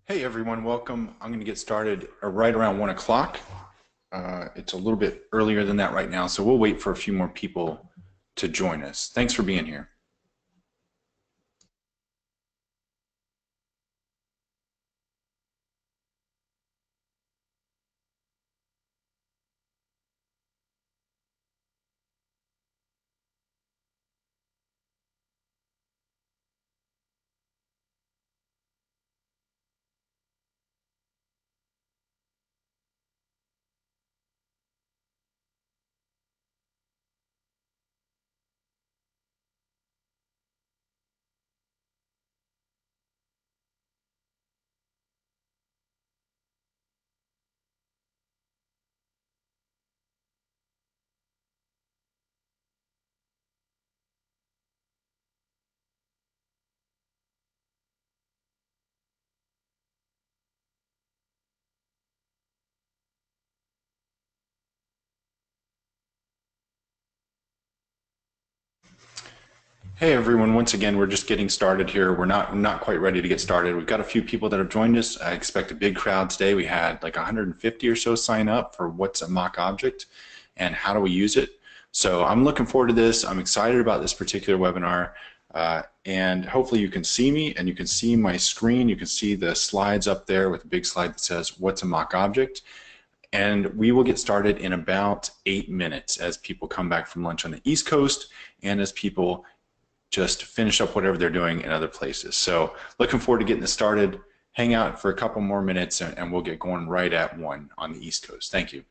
Hey everyone, welcome. I'm going to get started right around 1 o'clock. It's a little bit earlier than that right now, so we'll wait for a few more people to join us. Thanks for being here. Hey everyone, once again, we're just getting started here. We're not quite ready to get started. We've got a few people that have joined us. I expect a big crowd today. We had like 150 or so sign up for what's a mock object and how do we use it. So I'm looking forward to this. I'm excited about this particular webinar. And hopefully you can see me and you can see my screen. You can see the slides up there with a big slide that says what's a mock object. And we will get started in about 8 minutes as people come back from lunch on the East Coast and as people just finish up whatever they're doing in other places. So looking forward to getting this started. Hang out for a couple more minutes and we'll get going right at 1 on the East Coast. Thank you.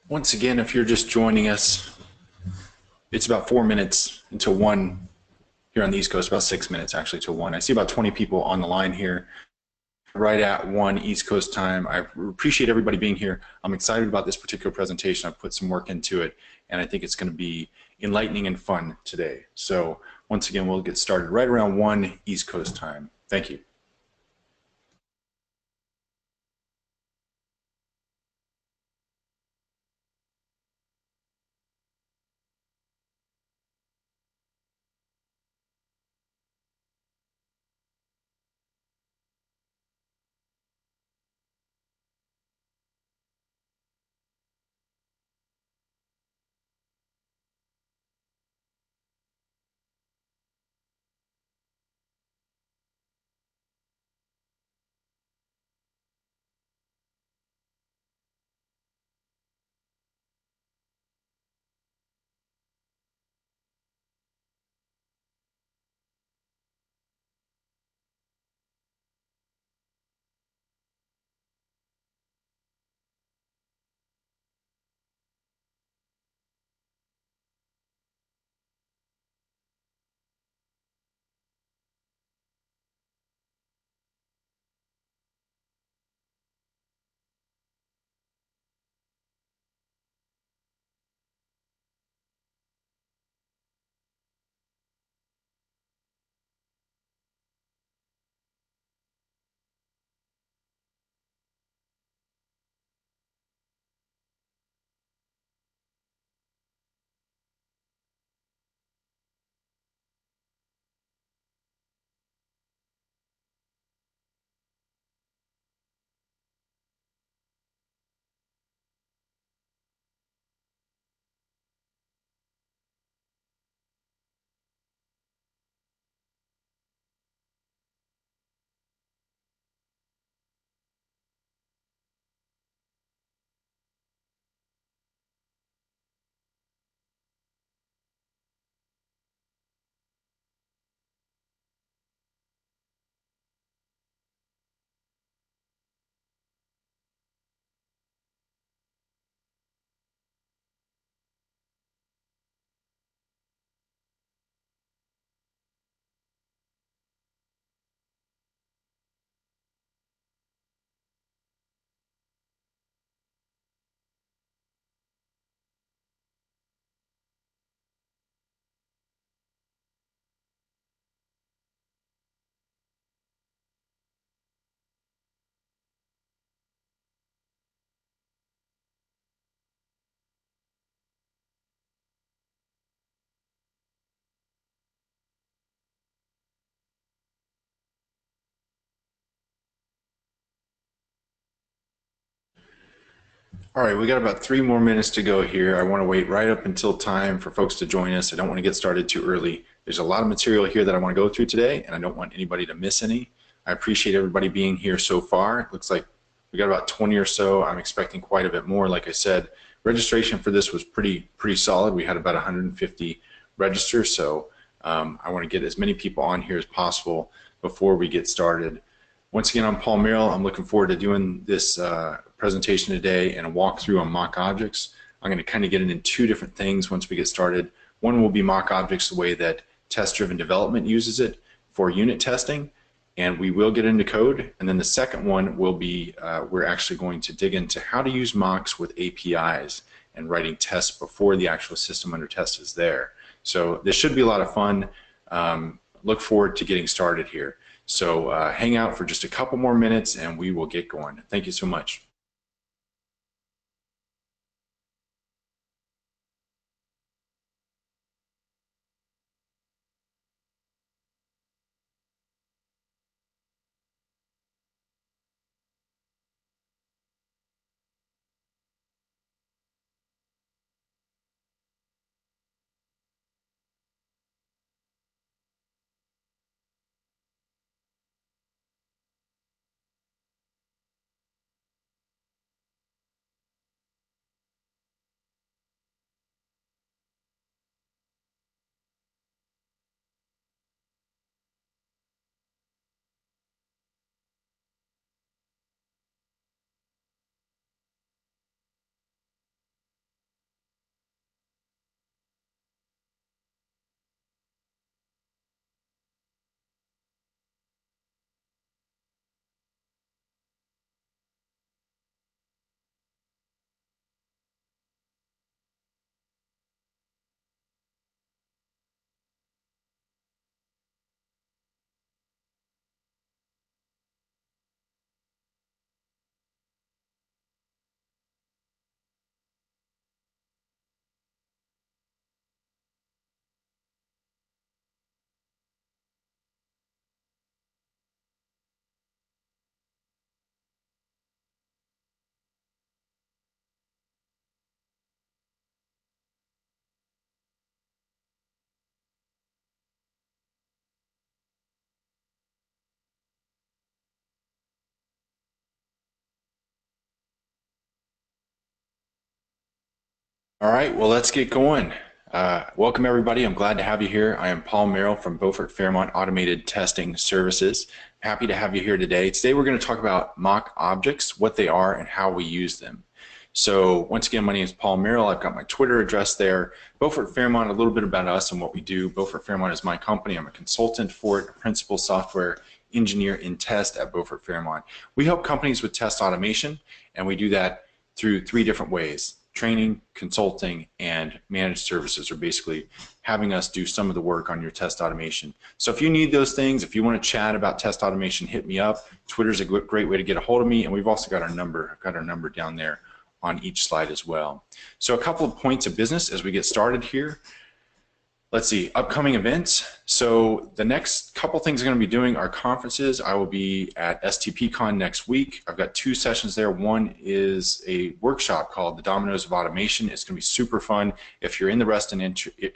Once again, if you're just joining us, it's about 4 minutes until 1 here on the East Coast, about 6 minutes actually till 1. I see about 20 people on the line here right at 1 East Coast time. I appreciate everybody being here. I'm excited about this particular presentation. I've put some work into it, and I think it's going to be enlightening and fun today. So once again, we'll get started right around 1 East Coast time. Thank you. All right, we got about 3 more minutes to go here. I want to wait right up until time for folks to join us. I don't want to get started too early. There's a lot of material here that I want to go through today, and I don't want anybody to miss any. I appreciate everybody being here so far. It looks like we got about 20 or so. I'm expecting quite a bit more. Like I said, registration for this was pretty solid. We had about 150 registers, so I want to get as many people on here as possible before we get started. Once again, I'm Paul Merrill. I'm looking forward to doing this presentation today and a walkthrough on mock objects. I'm going to kind of get into two different things once we get started. One will be mock objects the way that test-driven development uses it for unit testing, and we will get into code. And then the second one will be we're actually going to dig into how to use mocks with APIs and writing tests before the actual system under test is there. So this should be a lot of fun. Look forward to getting started here. So hang out for just a couple more minutes and we will get going. Thank you so much. All right, well, let's get going. Welcome, everybody. I'm glad to have you here. I am Paul Merrill from Beaufort Fairmont Automated Testing Services. Happy to have you here today. Today, we're going to talk about mock objects, what they are, and how we use them. So once again, my name is Paul Merrill. I've got my Twitter address there. Beaufort Fairmont, a little bit about us and what we do. Beaufort Fairmont is my company. I'm a consultant for it, a principal software engineer in test at Beaufort Fairmont. We help companies with test automation, and we do that through 3 different ways: training, consulting, and managed services, or basically having us do some of the work on your test automation. So if you need those things, if you want to chat about test automation, hit me up. Twitter's a great way to get a hold of me, and we've also got our number. I've got our number down there on each slide as well. So a couple of points of business as we get started here. Let's see, upcoming events. So the next couple things I'm going to be doing are conferences. I will be at STPCon next week. I've got 2 sessions there. One is a workshop called The Dominoes of Automation. It's going to be super fun. If you're in the Reston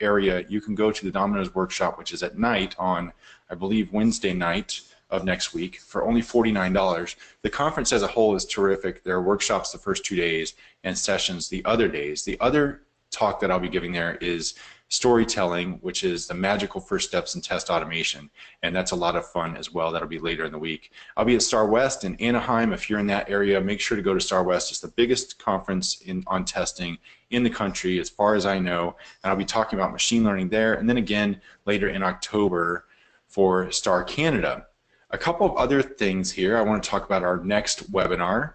area, you can go to the Dominoes workshop, which is at night on, I believe, Wednesday night of next week for only $49. The conference as a whole is terrific. There are workshops the first 2 days and sessions the other days. The other talk that I'll be giving there is storytelling, which is the magical first steps in test automation, and that's a lot of fun as well. That'll be later in the week. I'll be at Star West in Anaheim. If you're in that area, make sure to go to Star West. It's the biggest conference on testing in the country as far as I know, and I'll be talking about machine learning there, and then again later in October for Star Canada. A couple of other things here. I want to talk about our next webinar,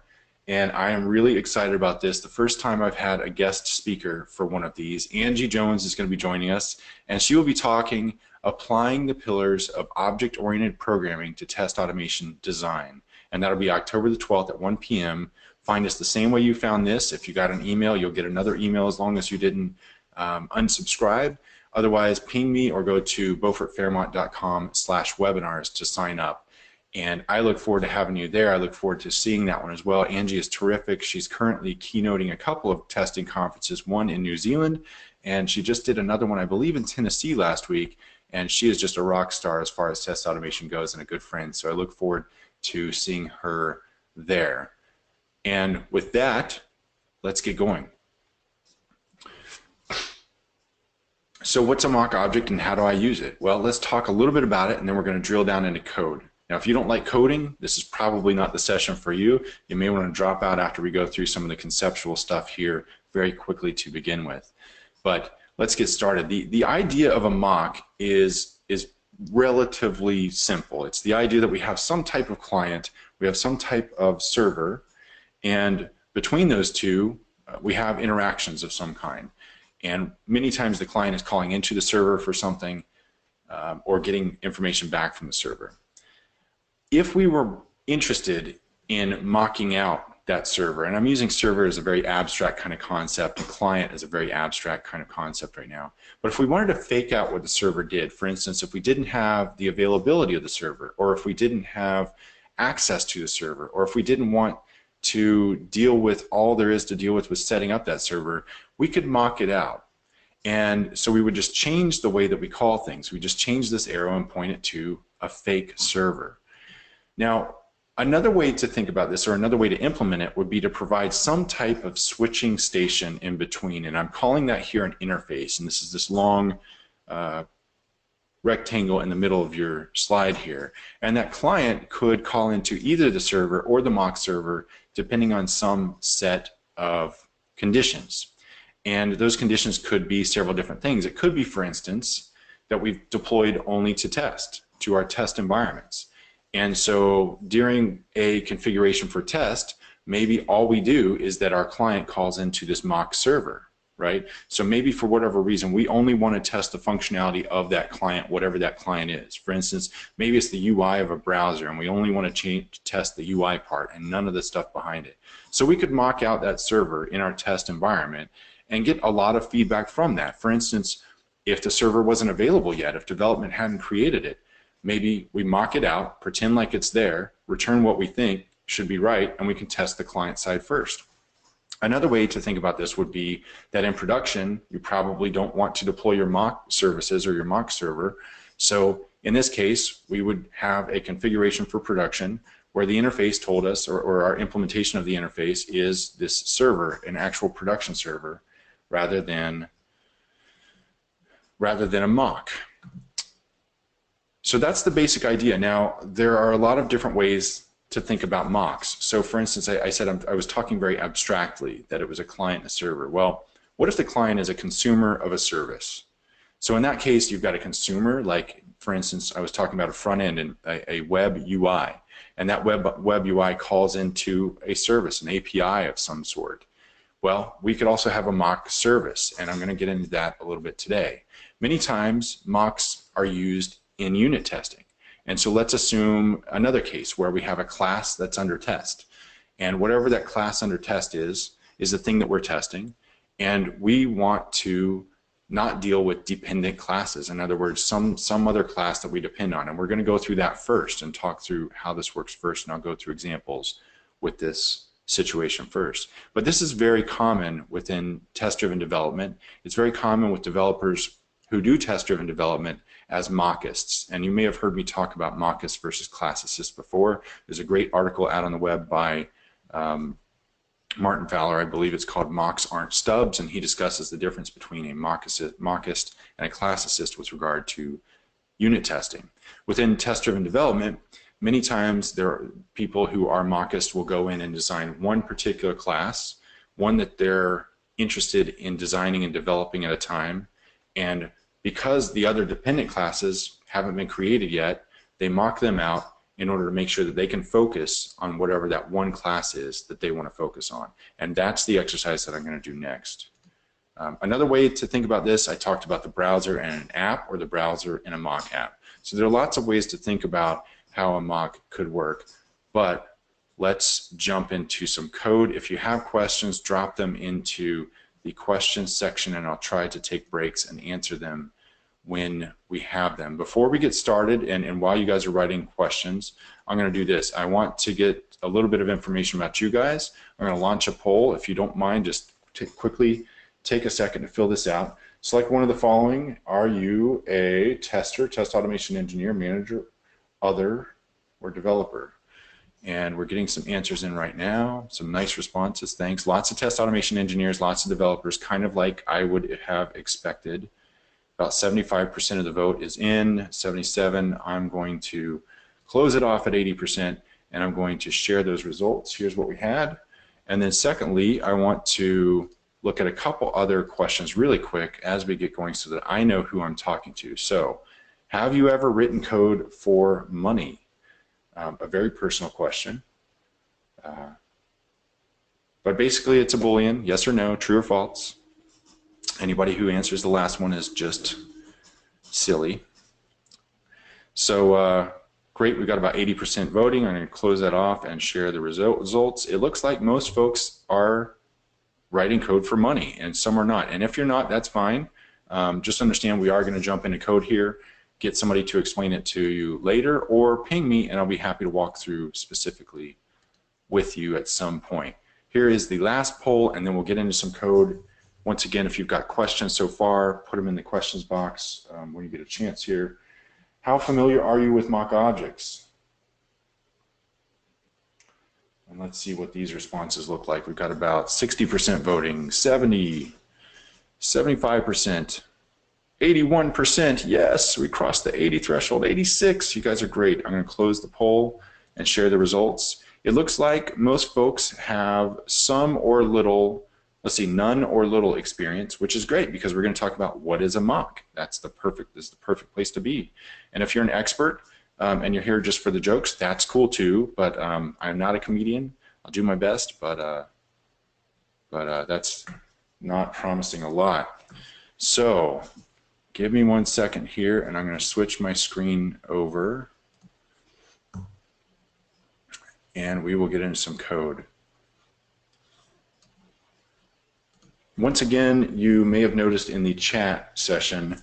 and I am really excited about this. The first time I've had a guest speaker for one of these. Angie Jones is going to be joining us, and she will be talking applying the pillars of object-oriented programming to test automation design, and that'll be October the 12th at 1 p.m. Find us the same way you found this. If you got an email, you'll get another email as long as you didn't unsubscribe. Otherwise, ping me or go to beaufortfairmont.com/webinars to sign up. And I look forward to having you there. I look forward to seeing that one as well. Angie is terrific. She's currently keynoting a couple of testing conferences, one in New Zealand, and she just did another one, I believe, in Tennessee last week. And she is just a rock star as far as test automation goes and a good friend. So I look forward to seeing her there. And with that, let's get going. So what's a mock object and how do I use it? Well, let's talk a little bit about it, and then we're going to drill down into code. Now, if you don't like coding, this is probably not the session for you. You may want to drop out after we go through some of the conceptual stuff here very quickly to begin with. But let's get started. The idea of a mock is relatively simple. It's the idea that we have some type of client, we have some type of server, and between those two, we have interactions of some kind. And many times the client is calling into the server for something or getting information back from the server. If we were interested in mocking out that server, and I'm using server as a very abstract kind of concept and client as a very abstract kind of concept right now, but if we wanted to fake out what the server did, for instance, if we didn't have the availability of the server, or if we didn't have access to the server, or if we didn't want to deal with all there is to deal with setting up that server, we could mock it out. And so we would just change the way that we call things. We just change this arrow and point it to a fake server. Now, another way to think about this, or another way to implement it, would be to provide some type of switching station in between. And I'm calling that here an interface. And this is this long rectangle in the middle of your slide here. And that client could call into either the server or the mock server, depending on some set of conditions. And those conditions could be several different things. It could be, for instance, that we've deployed only to test, to our test environments. And so during a configuration for test, maybe all we do is that our client calls into this mock server, right? So maybe for whatever reason, we only want to test the functionality of that client, whatever that client is. For instance, maybe it's the UI of a browser, and we only want to test the UI part and none of the stuff behind it. So we could mock out that server in our test environment and get a lot of feedback from that. For instance, if the server wasn't available yet, if development hadn't created it, maybe we mock it out, pretend like it's there, return what we think should be right, and we can test the client side first. Another way to think about this would be that in production, you probably don't want to deploy your mock services or your mock server. So in this case, we would have a configuration for production where the interface told us, or our implementation of the interface is this server, an actual production server, rather than a mock. So that's the basic idea. Now, there are a lot of different ways to think about mocks. So for instance, I said I was talking very abstractly that it was a client and a server. Well, what if the client is a consumer of a service? So in that case, you've got a consumer, like for instance, I was talking about a front end and a web UI. And that web UI calls into a service, an API of some sort. Well, we could also have a mock service, and I'm going to get into that a little bit today. Many times, mocks are used in unit testing. And so let's assume another case where we have a class that's under test. And whatever that class under test is the thing that we're testing. And we want to not deal with dependent classes. In other words, some other class that we depend on. And we're going to go through that first and talk through how this works first. And I'll go through examples with this situation first. But this is very common within test-driven development. It's very common with developers who do test-driven development as Mockists. And you may have heard me talk about Mockist versus Classicist before. There's a great article out on the web by Martin Fowler, I believe it's called Mocks Aren't Stubs, and he discusses the difference between a Mockist and a Classicist with regard to unit testing. Within test-driven development, many times there are people who are Mockist will go in and design one particular class, one that they're interested in designing and developing at a time, and because the other dependent classes haven't been created yet, they mock them out in order to make sure that they can focus on whatever that one class is that they want to focus on. And that's the exercise that I'm going to do next. Another way to think about this, I talked about the browser and an app, or the browser and a mock app. So there are lots of ways to think about how a mock could work, but let's jump into some code. If you have questions, drop them into the questions section, and I'll try to take breaks and answer them when we have them. Before we get started, and while you guys are writing questions, I'm going to do this. I want to get a little bit of information about you guys. I'm going to launch a poll. If you don't mind, just quickly take a second to fill this out. Select one of the following. Are you a tester, test automation engineer, manager, other, or developer? And we're getting some answers in right now. Some nice responses, thanks. Lots of test automation engineers, lots of developers, kind of like I would have expected. About 75% of the vote is in, 77. I'm going to close it off at 80%, and I'm going to share those results. Here's what we had. And then secondly, I want to look at a couple other questions really quick as we get going so that I know who I'm talking to. So, have you ever written code for money? A very personal question. But basically it's a Boolean, yes or no, true or false. Anybody who answers the last one is just silly. So great, we've got about 80% voting. I'm going to close that off and share the results. It looks like most folks are writing code for money and some are not. And if you're not, that's fine. Just understand we are going to jump into code here, get somebody to explain it to you later, or ping me and I'll be happy to walk through specifically with you at some point. Here is the last poll and then we'll get into some code. Once again, if you've got questions so far, put them in the questions box when you get a chance here. How familiar are you with mock objects? And let's see what these responses look like. We've got about 60% voting, 70, 75%, 81%, yes, we crossed the 80 threshold, 86, you guys are great. I'm going to close the poll and share the results. It looks like most folks have some or little, let's see, none or little experience, which is great because we're going to talk about what is a mock. This is the perfect place to be. And if you're an expert and you're here just for the jokes, that's cool too, but I'm not a comedian. I'll do my best, but that's not promising a lot. So, give me 1 second here and I'm going to switch my screen over and we will get into some code. Once again, you may have noticed in the chat session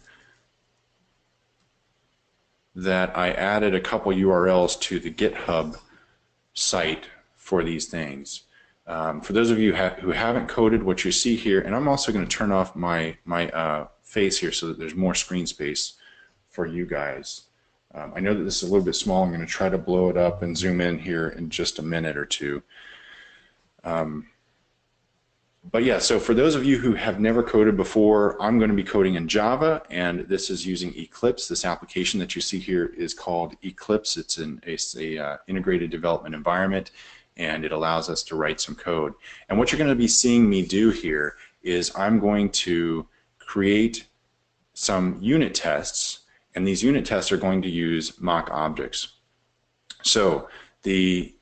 that I added a couple URLs to the GitHub site for these things. For those of you who haven't coded, what you see here, and I'm also going to turn off my face here so that there's more screen space for you guys. I know that this is a little bit small. I'm going to try to blow it up and zoom in here in just a minute or two. But yeah, so for those of you who have never coded before, I'm going to be coding in Java, and this is using Eclipse. This application that you see here is called Eclipse. It's an integrated development environment, and it allows us to write some code. And what you're going to be seeing me do here is I'm going to create some unit tests, and these unit tests are going to use mock objects. So the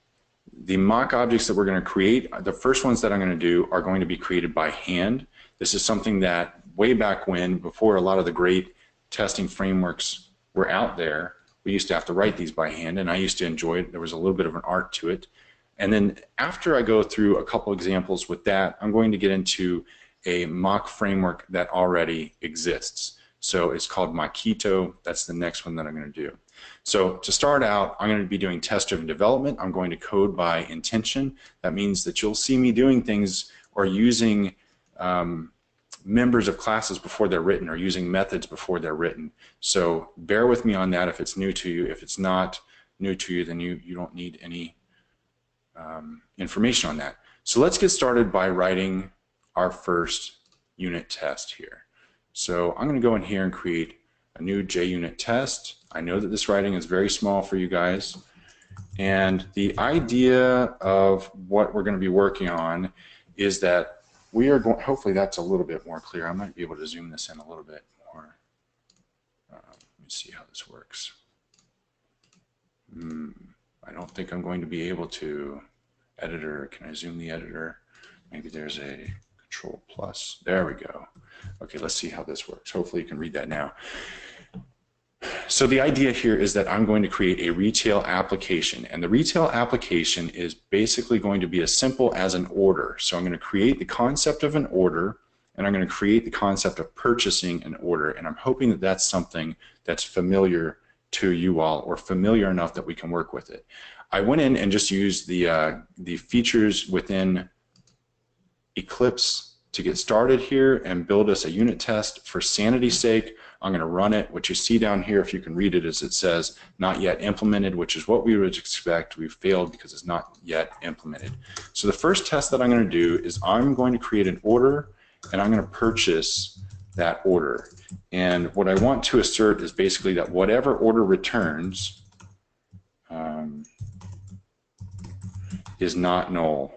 mock objects that we're going to create, the first ones that I'm going to do are going to be created by hand. This is something that way back when, before a lot of the great testing frameworks were out there, we used to have to write these by hand, and I used to enjoy it. There was a little bit of an art to it. And then after I go through a couple examples with that, I'm going to get into a mock framework that already exists. So it's called Mockito. That's the next one that I'm going to do. So to start out, I'm going to be doing test-driven development. I'm going to code by intention. That means that you'll see me doing things or using members of classes before they're written or using methods before they're written. So bear with me on that if it's new to you. If it's not new to you, then you don't need any information on that. So let's get started by writing our first unit test here. So I'm going to go in here and create a new JUnit test. I know that this writing is very small for you guys, and the idea of what we're going to be working on is that we are going, hopefully that's a little bit more clear. I might be able to zoom this in a little bit more. Let me see how this works. I don't think I'm going to be able to. Editor, can I zoom the editor? Maybe there's a Control plus. There we go. Okay, let's see how this works. Hopefully you can read that now. So the idea here is that I'm going to create a retail application, and the retail application is basically going to be as simple as an order. So I'm going to create the concept of an order, and I'm going to create the concept of purchasing an order. And I'm hoping that that's something that's familiar to you all, or familiar enough that we can work with it. I went in and just used the features within Eclipse to get started here and build us a unit test. For sanity's sake, I'm going to run it. What you see down here, if you can read it, is it says not yet implemented, which is what we would expect. We've failed because it's not yet implemented. So the first test that I'm going to do is I'm going to create an order, and I'm going to purchase that order. And what I want to assert is basically that whatever order returns is not null.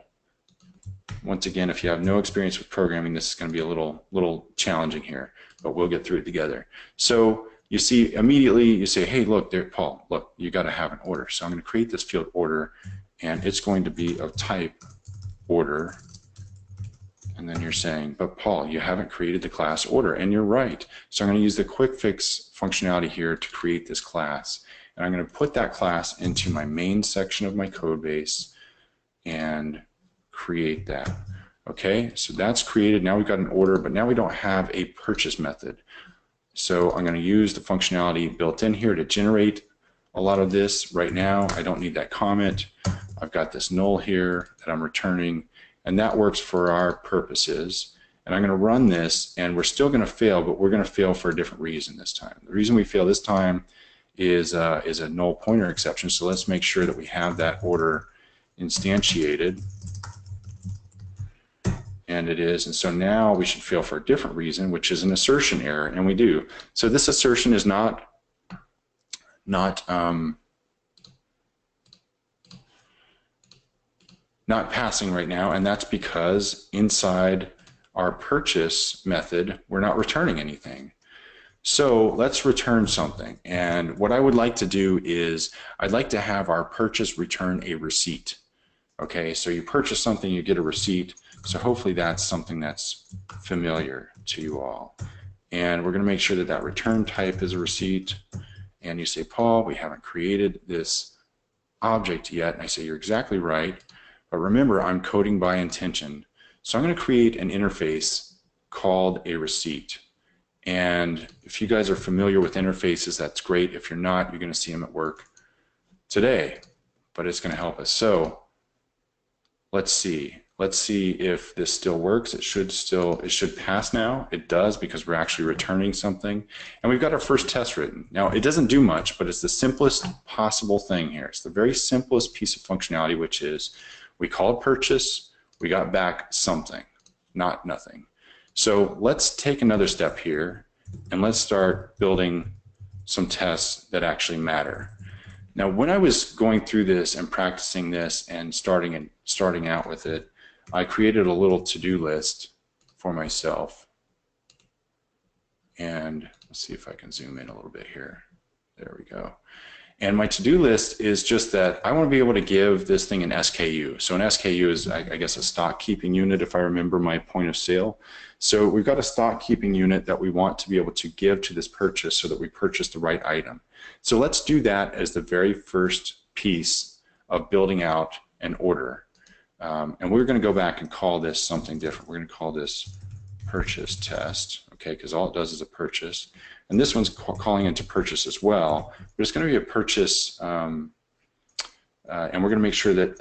Once again, if you have no experience with programming, this is going to be a little challenging here, but we'll get through it together. So you see immediately, you say, hey, look there, Paul, look, you got to have an order. So I'm going to create this field order, and it's going to be of type order. And then you're saying, but Paul, you haven't created the class order, and you're right. So I'm going to use the quick fix functionality here to create this class. And I'm going to put that class into my main section of my code base and create that. Okay, so that's created. Now we've got an order, but now we don't have a purchase method. So I'm going to use the functionality built in here to generate a lot of this. Right now, I don't need that comment. I've got this null here that I'm returning, and that works for our purposes. And I'm going to run this, and we're still going to fail, but we're going to fail for a different reason this time. The reason we fail this time is a null pointer exception. So let's make sure that we have that order instantiated. And it is, and so now we should fail for a different reason, which is an assertion error, and we do. So this assertion is not passing right now, and that's because inside our purchase method, we're not returning anything. So let's return something, and what I would like to do is I'd like to have our purchase return a receipt. Okay, so you purchase something, you get a receipt. So hopefully that's something that's familiar to you all. And we're going to make sure that that return type is a receipt. And you say, Paul, we haven't created this object yet. And I say, you're exactly right. But remember, I'm coding by intention. So I'm going to create an interface called a receipt. And if you guys are familiar with interfaces, that's great. If you're not, you're going to see them at work today. But it's going to help us. So let's see. Let's see if this still works. It should pass now. It does, because we're actually returning something. And we've got our first test written. Now, it doesn't do much, but it's the simplest possible thing here. It's the very simplest piece of functionality, which is we called purchase, we got back something, not nothing. So let's take another step here, and let's start building some tests that actually matter. Now, when I was going through this and practicing this and starting out with it, I created a little to-do list for myself. And let's see if I can zoom in a little bit here. There we go. And my to-do list is just that I want to be able to give this thing an SKU. So an SKU is, I guess, a stock keeping unit, if I remember my point of sale. So we've got a stock keeping unit that we want to be able to give to this purchase so that we purchase the right item. So let's do that as the very first piece of building out an order. And we're going to go back and call this something different. We're going to call this purchase test, okay, because all it does is a purchase. And this one's calling into purchase as well, but it's going to be a purchase, and we're going to make sure that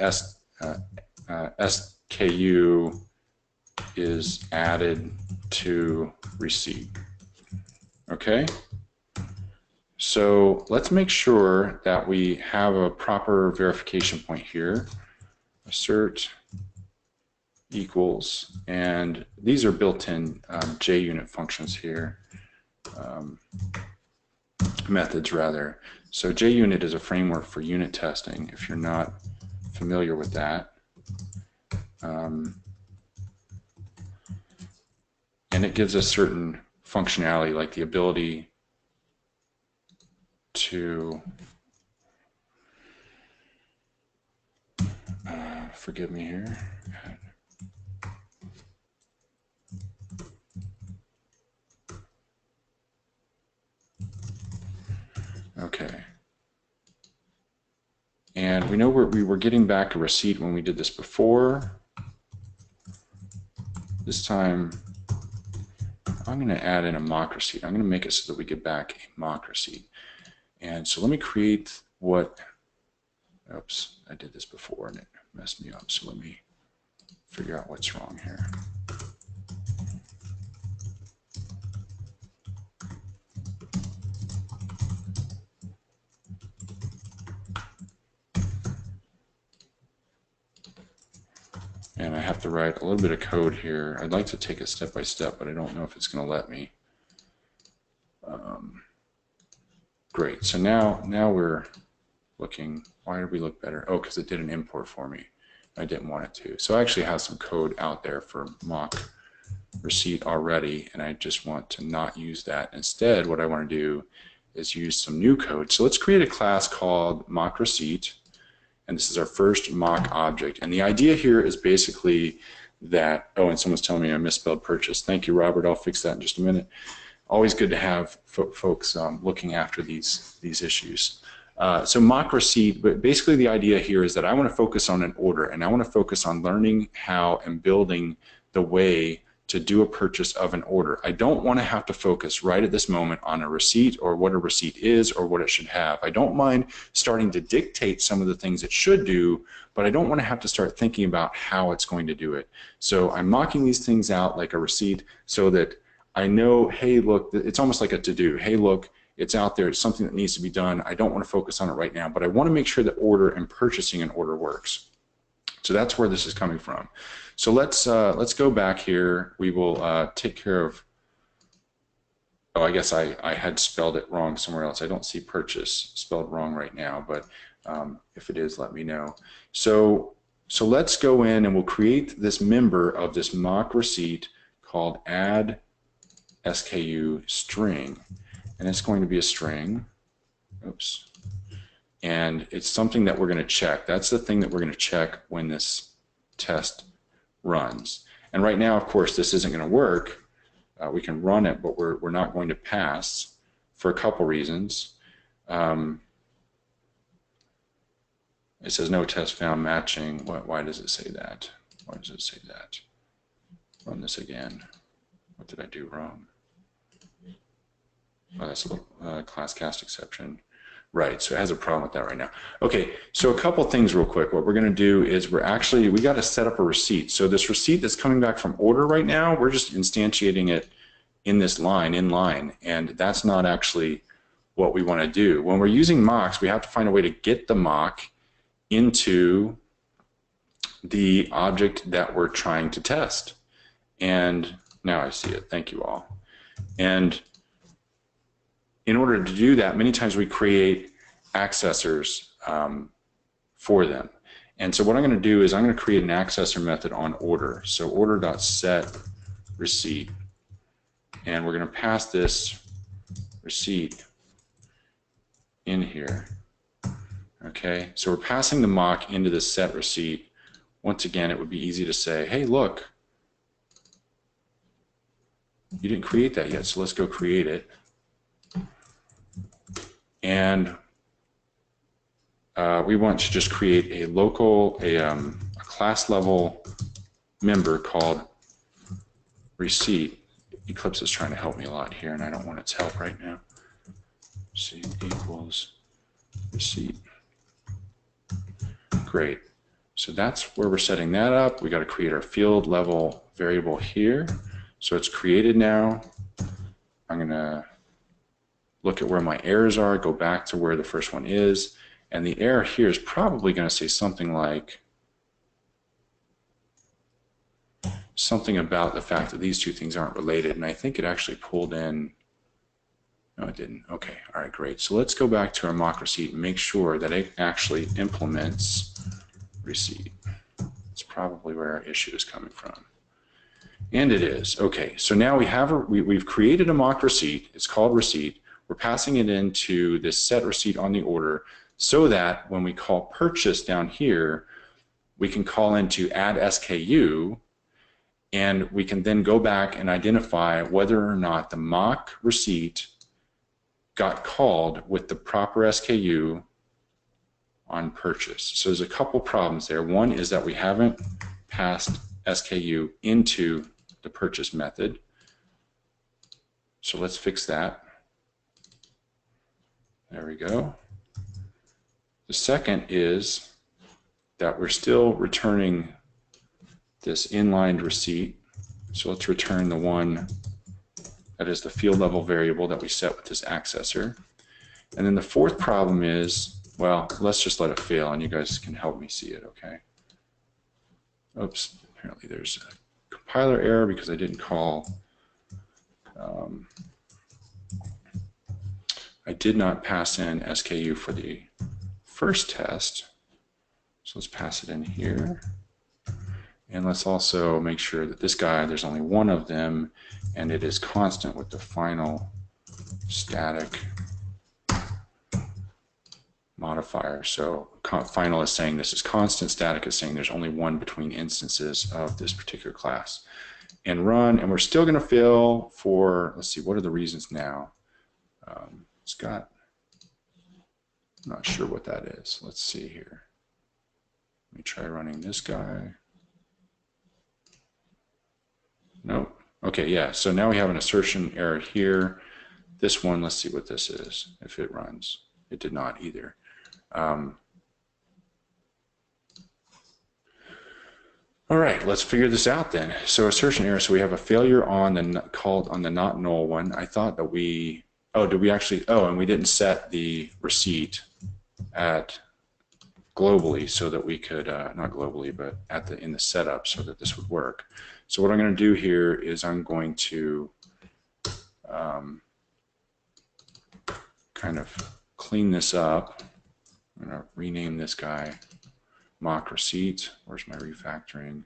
SKU is added to receipt, okay? So let's make sure that we have a proper verification point here. Assert equals, and these are built-in JUnit functions here, methods rather. So JUnit is a framework for unit testing, if you're not familiar with that. And it gives us certain functionality, like the ability to forgive me here. Okay. And we know we were getting back a receipt when we did this before. This time I'm going to add in a mock receipt. I'm going to make it so that we get back a mock receipt. And so let me create what, oops, I did this before and it messed me up. So let me figure out what's wrong here. And I have to write a little bit of code here. I'd like to take it step by step, but I don't know if it's going to let me. Great. So now we're looking. Why did we look better? Oh, because it did an import for me. I didn't want it to. So I actually have some code out there for mock receipt already, and I just want to not use that. Instead, what I want to do is use some new code. So let's create a class called mock receipt. And this is our first mock object. And the idea here is basically that, oh, and someone's telling me I misspelled purchase. Thank you, Robert. I'll fix that in just a minute. Always good to have folks looking after these issues. So mock receipt, but basically the idea here is that I want to focus on an order, and I want to focus on learning how and building the way to do a purchase of an order. I don't want to have to focus right at this moment on a receipt or what a receipt is or what it should have. I don't mind starting to dictate some of the things it should do, but I don't want to have to start thinking about how it's going to do it. So I'm mocking these things out like a receipt so that I know, hey, look, it's almost like a to-do. Hey, look, it's out there. It's something that needs to be done. I don't want to focus on it right now, but I want to make sure that order and purchasing an order works. So that's where this is coming from. So let's go back here. We will take care of, oh, I guess I had spelled it wrong somewhere else. I don't see purchase spelled wrong right now, but if it is, let me know. So let's go in and we'll create this member of this mock receipt called add SKU string. And it's going to be a string. Oops. And it's something that we're going to check. That's the thing that we're going to check when this test runs. And right now, of course, this isn't going to work. We can run it, but we're not going to pass for a couple reasons. It says no test found matching. Why does it say that? Why does it say that? Run this again. What did I do wrong? Oh, that's a class cast exception. Right, so it has a problem with that right now. Okay, so a couple things real quick. What we're going to do is we got to set up a receipt. So this receipt that's coming back from order right now, we're just instantiating it in this line, and that's not actually what we want to do. When we're using mocks, we have to find a way to get the mock into the object that we're trying to test. And now I see it. Thank you all. And in order to do that, many times we create accessors for them. And so what I'm going to do is I'm going to create an accessor method on order. So order.setReceipt. And we're going to pass this receipt in here. Okay, so we're passing the mock into the set receipt. Once again, it would be easy to say, hey, look, you didn't create that yet, so let's go create it. And we want to just create a local, a class level member called receipt. Eclipse is trying to help me a lot here, and I don't want its help right now. Receipt equals receipt. Great. So that's where we're setting that up. We got to create our field level variable here. So it's created now. I'm going to look at where my errors are, go back to where the first one is, and the error here is probably going to say something like something about the fact that these two things aren't related, and I think it actually pulled in, no it didn't, okay, all right, great. So let's go back to our mock receipt and make sure that it actually implements receipt. It's probably where our issue is coming from. And it is. Okay, so now we've created a mock receipt, it's called receipt. We're passing it into this set receipt on the order so that when we call purchase down here, we can call into add SKU, and we can then go back and identify whether or not the mock receipt got called with the proper SKU on purchase. So there's a couple problems there. One is that we haven't passed SKU into the purchase method. So let's fix that. There we go. The second is that we're still returning this inlined receipt. So let's return the one that is the field level variable that we set with this accessor. And then the fourth problem is, well, let's just let it fail and you guys can help me see it, okay? Oops, apparently there's a compiler error because I didn't call, I did not pass in SKU for the first test. So let's pass it in here. And let's also make sure that this guy, there's only one of them, and it is constant with the final static modifier. So final is saying this is constant, static is saying there's only one between instances of this particular class. And run, and we're still going to fail for, let's see, what are the reasons now? It's got, I'm not sure what that is. Let's see here. Let me try running this guy. Nope. Okay, yeah, so now we have an assertion error here. This one, let's see what this is, if it runs. It did not either. All right, let's figure this out then. So assertion error, so we have a failure on the called on the not null one. I thought that we, oh, did we actually, oh, and we didn't set the receipt at globally so that we could, not globally, but at the in the setup so that this would work. So what I'm going to do here is I'm going to kind of clean this up. I'm going to rename this guy mock receipt. Where's my refactoring?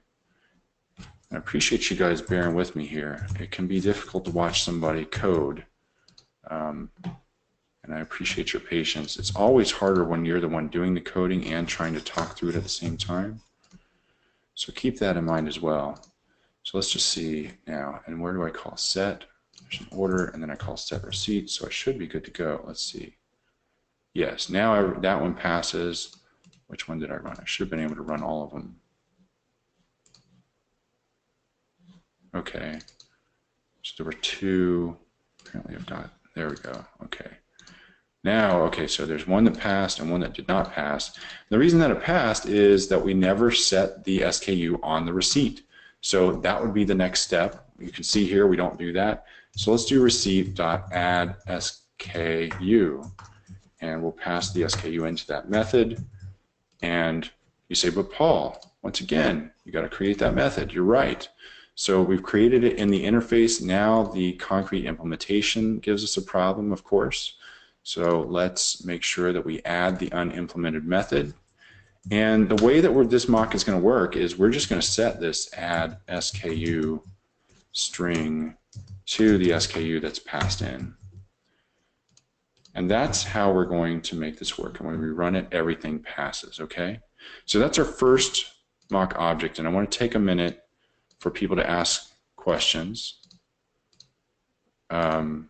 I appreciate you guys bearing with me here. It can be difficult to watch somebody code, and I appreciate your patience. It's always harder when you're the one doing the coding and trying to talk through it at the same time. So keep that in mind as well. So let's just see now, and where do I call set? There's an order, and then I call set receipt, so I should be good to go. Let's see. Yes, now that one passes. Which one did I run? I should have been able to run all of them. Okay, so there were two. Apparently I've got, there we go, okay. Now, okay, so there's one that passed and one that did not pass. The reason that it passed is that we never set the SKU on the receipt. So that would be the next step. You can see here we don't do that. So let's do receipt.add SKU, and we'll pass the SKU into that method. And you say, but Paul, once again, you got to create that method. You're right. So we've created it in the interface. Now the concrete implementation gives us a problem, of course. So let's make sure that we add the unimplemented method. And the way that this mock is going to work is we're just going to set this add SKU string to the SKU that's passed in. And that's how we're going to make this work. And when we run it, everything passes, okay? So that's our first mock object, and I want to take a minute for people to ask questions. And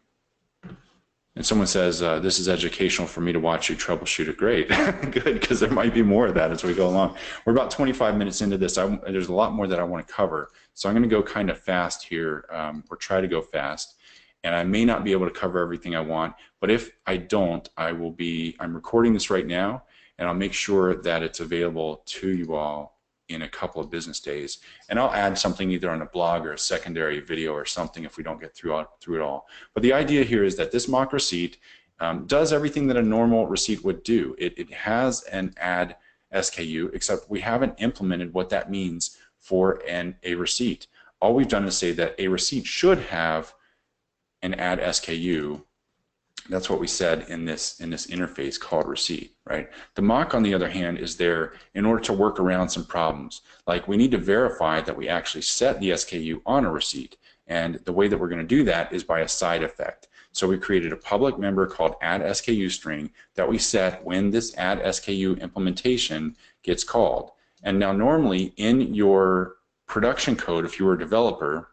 someone says, this is educational for me to watch you troubleshoot it. Great, good, because there might be more of that as we go along. We're about 25 minutes into this. There's a lot more that I want to cover. So I'm going to go kind of fast here, or try to go fast. And I may not be able to cover everything I want, but if I don't, I'm recording this right now, and I'll make sure that it's available to you all in a couple of business days. And I'll add something either on a blog or a secondary video or something if we don't get through it all. But the idea here is that this mock receipt does everything that a normal receipt would do. It has an add SKU, except we haven't implemented what that means for a receipt. All we've done is say that a receipt should have an add SKU. That's what we said in this interface called receipt, right? The mock, on the other hand, is there in order to work around some problems. Like we need to verify that we actually set the SKU on a receipt. And the way that we're going to do that is by a side effect. So we created a public member called add SKU string that we set when this add SKU implementation gets called. And now normally in your production code, if you were a developer,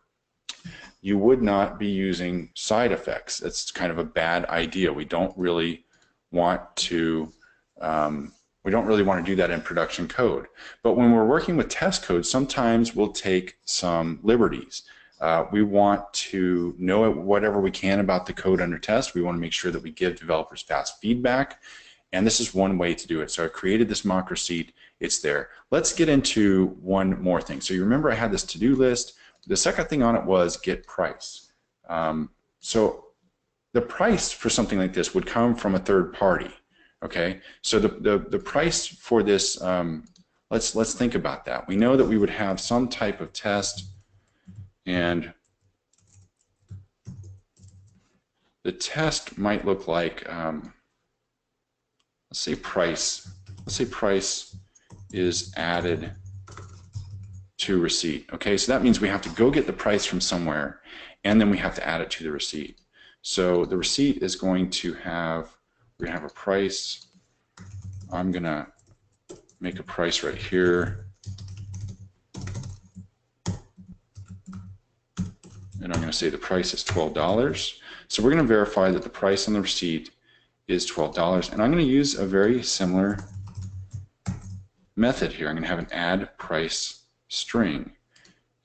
you would not be using side effects. That's kind of a bad idea. We don't really want to do that in production code. But when we're working with test code, sometimes we'll take some liberties. We want to know whatever we can about the code under test. We want to make sure that we give developers fast feedback. And this is one way to do it. So I created this mock receipt. It's there. Let's get into one more thing. So you remember I had this to-do list. The second thing on it was get price. So the price for something like this would come from a third party. Okay, so the price for this, let's think about that. We know that we would have some type of test, and the test might look like, let's say price is added to receipt. Okay, so that means we have to go get the price from somewhere, and then we have to add it to the receipt. So the receipt is going to have, we're gonna have a price. I'm gonna make a price right here, and I'm gonna say the price is $12. So we're gonna verify that the price on the receipt is $12, and I'm gonna use a very similar method here. I'm gonna have an add price string,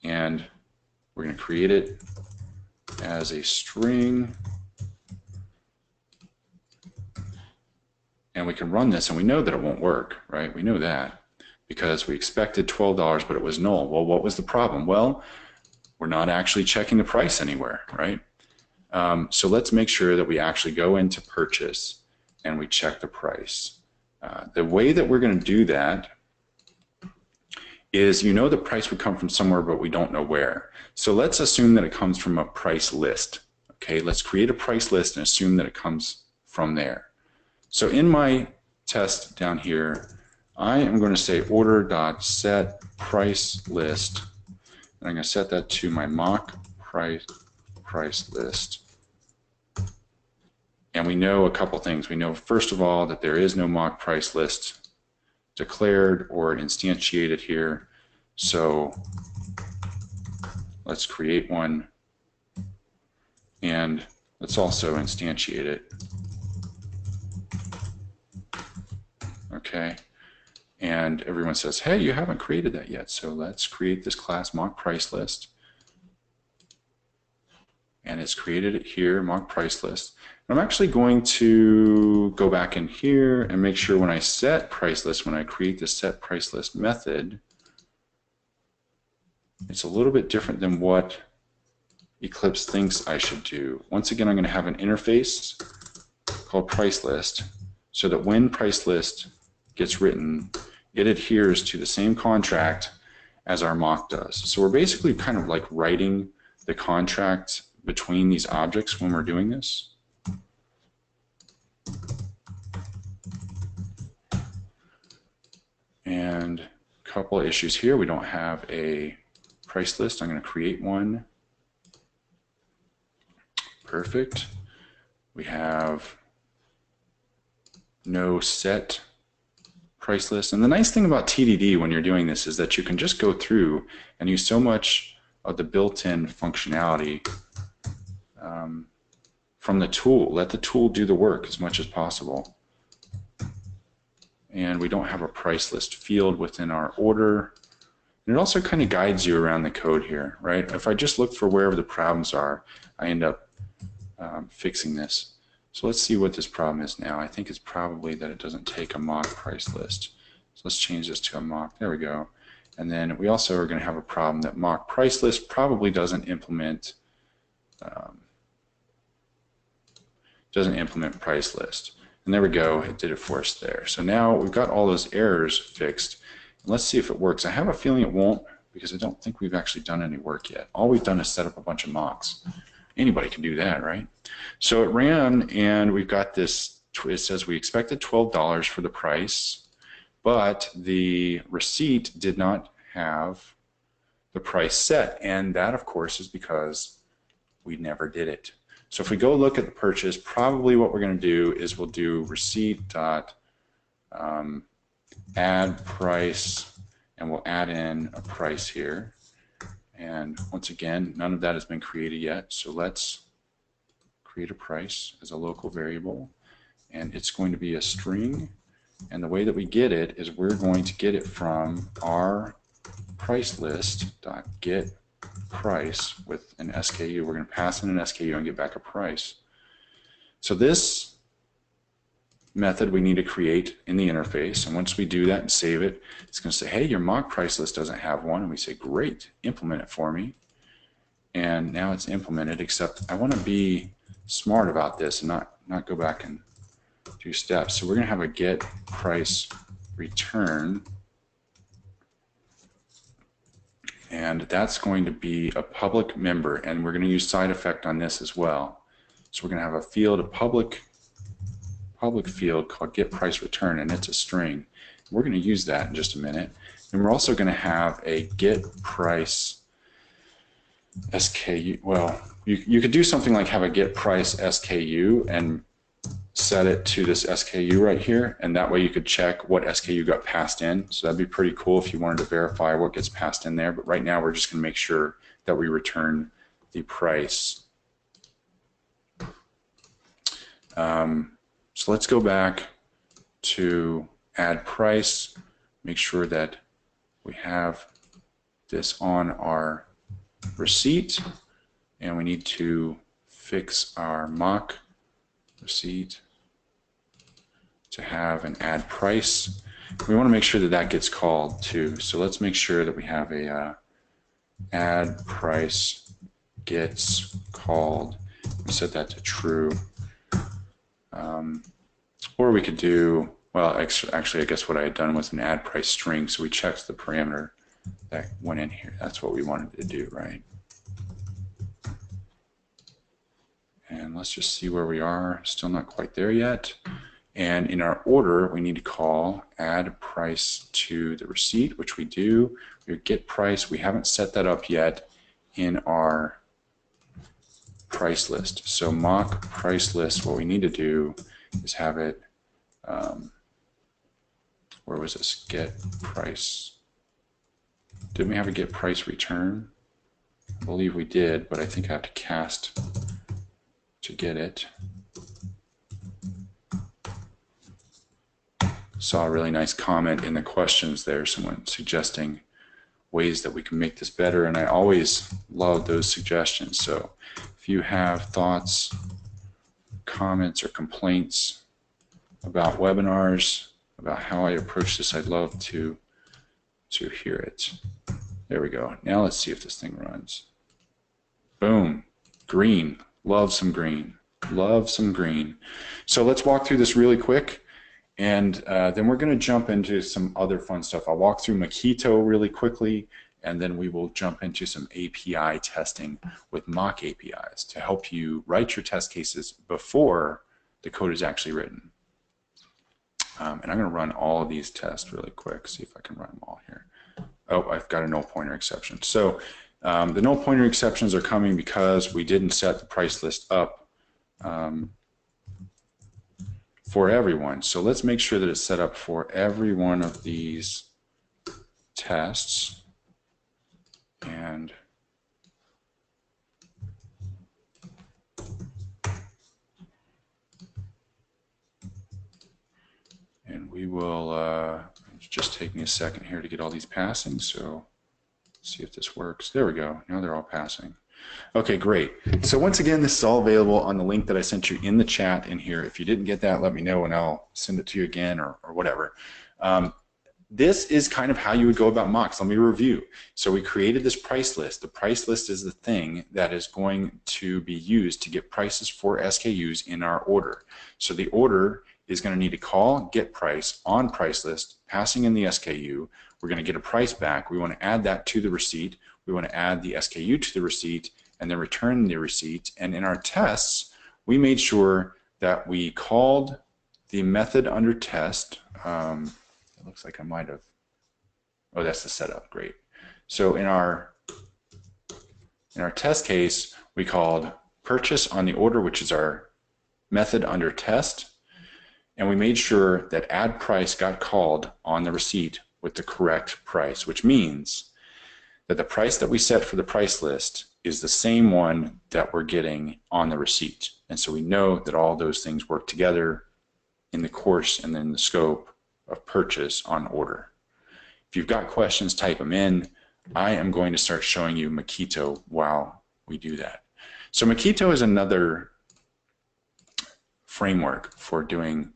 and we're gonna create it as a string, and we can run this, and we know that it won't work, right? We know that because we expected $12, but it was null. Well, what was the problem? Well, we're not actually checking the price anywhere, right? So let's make sure that we actually go into purchase and we check the price. The way that we're going to do that is, you know, the price would come from somewhere, but we don't know where. So let's assume that it comes from a price list. Okay, let's create a price list and assume that it comes from there. So in my test down here, I am going to say order.set price list, and I'm going to set that to my mock price list. And we know a couple things. We know, first of all, that there is no mock price list declared or instantiated here. So let's create one, and let's also instantiate it. Okay, and everyone says, hey, you haven't created that yet. So let's create this class mock price list, and it's created it here, mock price list. I'm actually going to go back in here and make sure when I set price list, when I create the set price list method, it's a little bit different than what Eclipse thinks I should do. Once again, I'm going to have an interface called price list, so that when price list gets written, it adheres to the same contract as our mock does. So we're basically kind of like writing the contract between these objects when we're doing this. And a couple of issues here. We don't have a price list. I'm going to create one. Perfect. We have no set price list. And the nice thing about TDD when you're doing this is that you can just go through and use so much of the built-in functionality from the tool. Let the tool do the work as much as possible. And we don't have a price list field within our order. And it also kind of guides you around the code here, right? If I just look for wherever the problems are, I end up fixing this. So let's see what this problem is now. I think it's probably that it doesn't take a mock price list. So let's change this to a mock. There we go. And then we also are going to have a problem that mock price list probably doesn't implement price list. And there we go. It did it for us there. So now we've got all those errors fixed. And let's see if it works. I have a feeling it won't, because I don't think we've actually done any work yet. All we've done is set up a bunch of mocks. Anybody can do that, right? So it ran, and we've got this. It says we expected $12 for the price, but the receipt did not have the price set, and that, of course, is because we never did it. So if we go look at the purchase, probably what we're going to do is we'll do receipt dot add price, and we'll add in a price here. And once again, none of that has been created yet, so let's create a price as a local variable, and it's going to be a string. And the way that we get it is we're going to get it from our price list dot get price with an SKU. We're going to pass in an SKU and get back a price. So this method we need to create in the interface, and once we do that and save it, it's going to say, hey, your mock price list doesn't have one, and we say, great, implement it for me. And now it's implemented, except I want to be smart about this and not go back and do steps. So we're going to have a get price return, and that's going to be a public member, and we're going to use side effect on this as well. So we're going to have a field, a public field called get price return, and it's a string. We're going to use that in just a minute. And we're also going to have a get price SKU. Well, you could do something like have a get price SKU and set it to this SKU right here, and that way you could check what SKU got passed in. So that'd be pretty cool if you wanted to verify what gets passed in there. But right now we're just going to make sure that we return the price. So let's go back to add price, make sure that we have this on our receipt, and we need to fix our mock receipt to have an add price. We want to make sure that that gets called too. So let's make sure that we have a add price gets called. We set that to true. Or we could do, well, actually I guess what I had done was an add price string, so we checked the parameter that went in here. That's what we wanted to do, right? And let's just see where we are. Still not quite there yet. And in our order, we need to call add price to the receipt, which we do. We get price. We haven't set that up yet in our price list. So mock price list, what we need to do is have it, where was this? Get price. Didn't we have a get price return? I believe we did, but I think I have to cast to get it. Saw a really nice comment in the questions there, someone suggesting ways that we can make this better, and I always love those suggestions. So if you have thoughts, comments, or complaints about webinars, about how I approach this, I'd love to hear it. There we go. Now let's see if this thing runs. Boom. Green. Love some green. Love some green. So let's walk through this really quick, and then we're going to jump into some other fun stuff. I'll walk through Mockito really quickly, and then we will jump into some API testing with mock APIs to help you write your test cases before the code is actually written. And I'm going to run all of these tests really quick, see if I can run them all here. Oh, I've got a null pointer exception. So the null pointer exceptions are coming because we didn't set the price list up for everyone. So let's make sure that it's set up for every one of these tests. And we will, it's just taking a second here to get all these passing, so see if this works. There we go. Now they're all passing. Okay, great. So once again, this is all available on the link that I sent you in the chat in here. If you didn't get that, let me know and I'll send it to you again or whatever. This is kind of how you would go about mocks. Let me review. So we created this price list. The price list is the thing that is going to be used to get prices for SKUs in our order. So the order is going to need to call get price on price list, passing in the SKU. We're going to get a price back. We want to add that to the receipt. We want to add the SKU to the receipt and then return the receipt. And in our tests, we made sure that we called the method under test. It looks like I might have, oh, that's the setup, great. So in our test case, we called purchase on the order, which is our method under test, and we made sure that add price got called on the receipt with the correct price, which means that the price that we set for the price list is the same one that we're getting on the receipt. And so we know that all those things work together in the course and then the scope of purchase on order. If you've got questions, type them in. I am going to start showing you Mockito while we do that. So Mockito is another framework for creating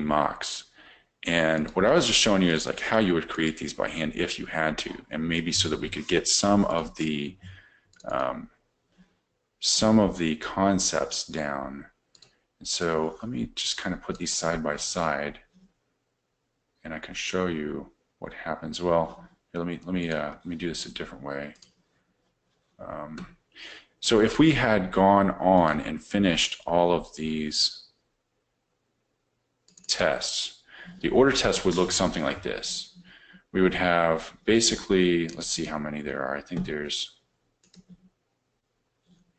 mocks. And what I was just showing you is like how you would create these by hand if you had to, and maybe so that we could get some of the concepts down. And so let me just kind of put these side by side, and I can show you what happens. Well, here, let me do this a different way. So if we had gone on and finished all of these tests, the order test would look something like this. We would have basically, let's see how many there are. I think there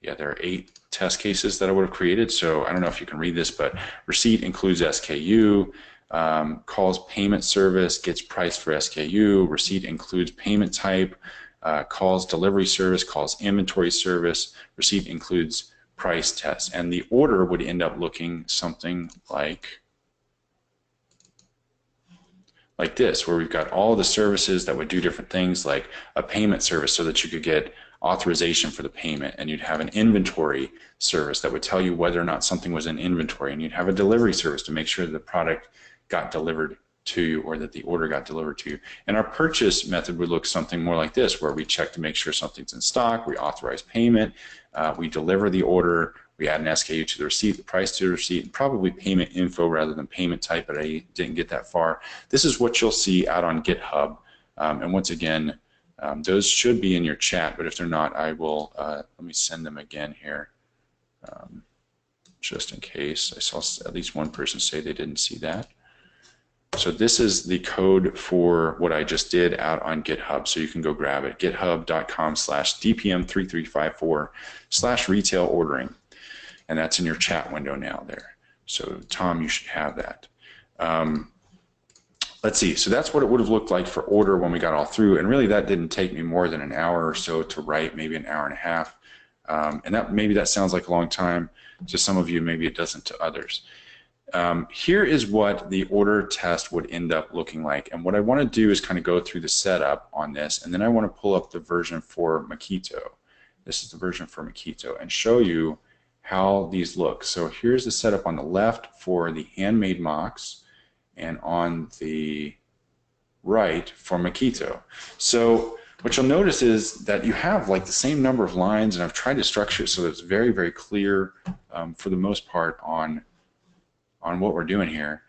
are 8 test cases that I would have created. So I don't know if you can read this, but receipt includes SKU, calls payment service, gets price for SKU, receipt includes payment type, calls delivery service, calls inventory service, receipt includes price test. And the order would end up looking something like this, where we've got all the services that would do different things, like a payment service so that you could get authorization for the payment, and you'd have an inventory service that would tell you whether or not something was in inventory, and you'd have a delivery service to make sure that the product got delivered to you or that the order got delivered to you. And our purchase method would look something more like this, where we check to make sure something's in stock, we authorize payment, we deliver the order, we add an SKU to the receipt, the price to the receipt, and probably payment info rather than payment type, but I didn't get that far. This is what you'll see out on GitHub. And once again, those should be in your chat, but if they're not, I will, let me send them again here, just in case. I saw at least one person say they didn't see that. So this is the code for what I just did out on GitHub, so you can go grab it, github.com/dpm3354/retail ordering. And that's in your chat window now there. So Tom, you should have that. Let's see, so that's what it would have looked like for order when we got all through, and really that didn't take me more than an hour or so to write, maybe an hour and a half. And maybe that sounds like a long time to some of you, maybe it doesn't to others. Here is what the order test would end up looking like, and what I want to do is kind of go through the setup on this, and then I want to pull up the version for Mockito. This is the version for Mockito, and show you how these look. So here's the setup on the left for the handmade mocks, and on the right for Mockito. So what you'll notice is that you have like the same number of lines, and I've tried to structure it so that it's very, very clear for the most part on what we're doing here.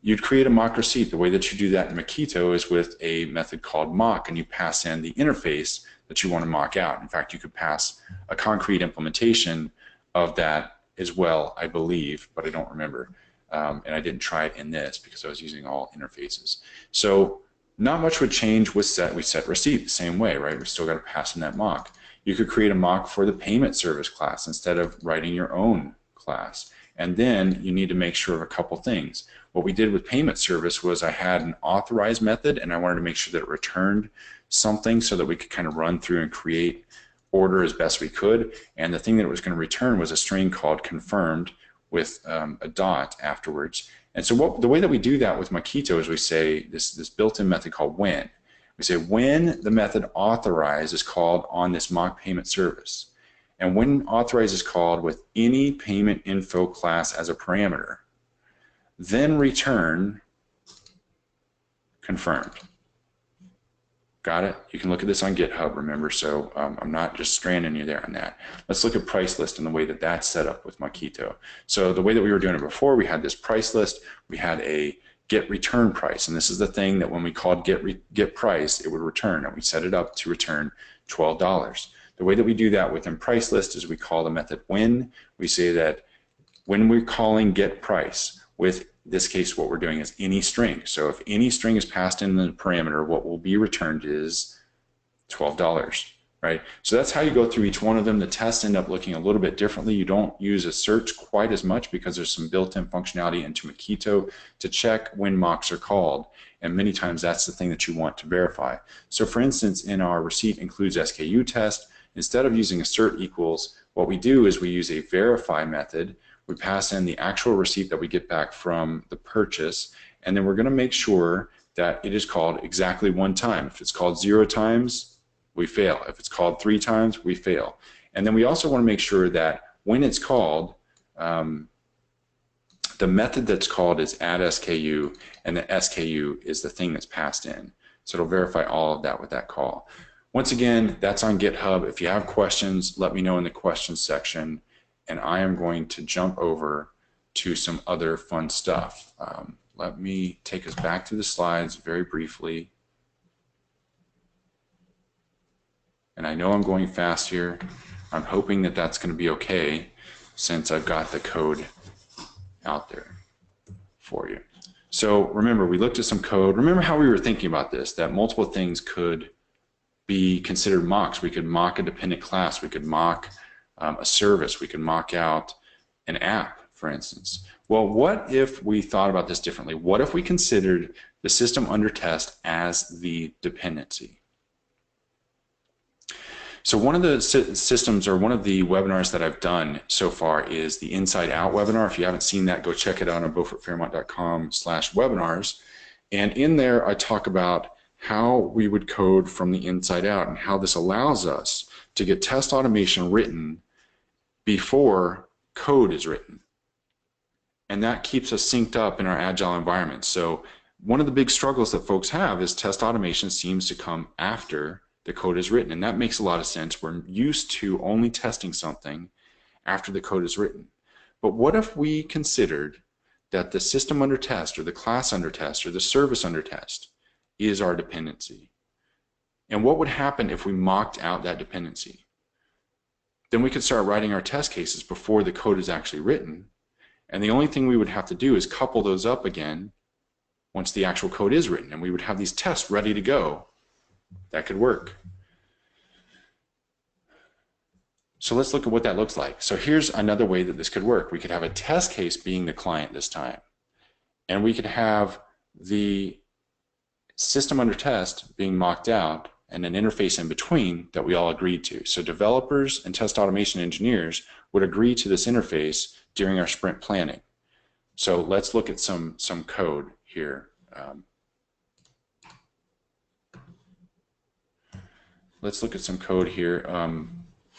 You'd create a mock receipt. The way that you do that in Mockito is with a method called mock, and you pass in the interface that you want to mock out. In fact, you could pass a concrete implementation of that as well, I believe, but I don't remember. And I didn't try it in this because I was using all interfaces. So not much would change with set. We set receipt the same way, right? We still got to pass in that mock. You could create a mock for the payment service class instead of writing your own class. And then you need to make sure of a couple things. What we did with payment service was I had an authorized method, and I wanted to make sure that it returned something so that we could kind of run through and create order as best we could. And the thing that it was going to return was a string called confirmed with a dot afterwards. And so the way that we do that with Mockito is we say this built-in method called when. We say when the method authorize is called on this mock payment service. And when authorize is called with any payment info class as a parameter, then return confirmed. Got it? You can look at this on GitHub, remember, so I'm not just stranding you there on that. Let's look at price list and the way that that's set up with Mockito. So the way that we were doing it before, we had this price list, we had a get return price, and this is the thing that when we called get price, it would return, and we set it up to return $12. The way that we do that within price list is we call the method when. We say that when we're calling get price, with this case what we're doing is any string. So if any string is passed in the parameter, what will be returned is $12, right? So that's how you go through each one of them. The tests end up looking a little bit differently. You don't use a search quite as much because there's some built-in functionality into Mockito to check when mocks are called, and many times that's the thing that you want to verify. So for instance, in our receipt includes SKU test, instead of using assert equals, what we do is we use a verify method. We pass in the actual receipt that we get back from the purchase, and then we're going to make sure that it is called exactly one time. If it's called 0 times, we fail. If it's called 3 times, we fail. And then we also want to make sure that when it's called, the method that's called is add SKU, and the SKU is the thing that's passed in. So it'll verify all of that with that call. Once again, that's on GitHub. If you have questions, let me know in the questions section, and I am going to jump over to some other fun stuff. Let me take us back to the slides very briefly. And I know I'm going fast here. I'm hoping that that's going to be okay since I've got the code out there for you. So remember, we looked at some code. Remember how we were thinking about this, that multiple things could be considered mocks. We could mock a dependent class. We could mock a service. We could mock out an app, for instance. Well, what if we thought about this differently? What if we considered the system under test as the dependency? So one of the systems, or one of the webinars that I've done so far, is the Inside Out webinar. If you haven't seen that, go check it out on beaufortfairmont.com/webinars. And in there, I talk about how we would code from the inside out and how this allows us to get test automation written before code is written. And that keeps us synced up in our agile environment. So one of the big struggles that folks have is test automation seems to come after the code is written, and that makes a lot of sense. We're used to only testing something after the code is written. But what if we considered that the system under test, or the class under test, or the service under test is our dependency? And what would happen if we mocked out that dependency? Then we could start writing our test cases before the code is actually written, and the only thing we would have to do is couple those up again once the actual code is written, and we would have these tests ready to go. That could work. So let's look at what that looks like. So here's another way that this could work. We could have a test case being the client this time, and we could have the system under test being mocked out and an interface in between that we all agreed to. So developers and test automation engineers would agree to this interface during our sprint planning. So let's look at some code here. Let's look at some code here,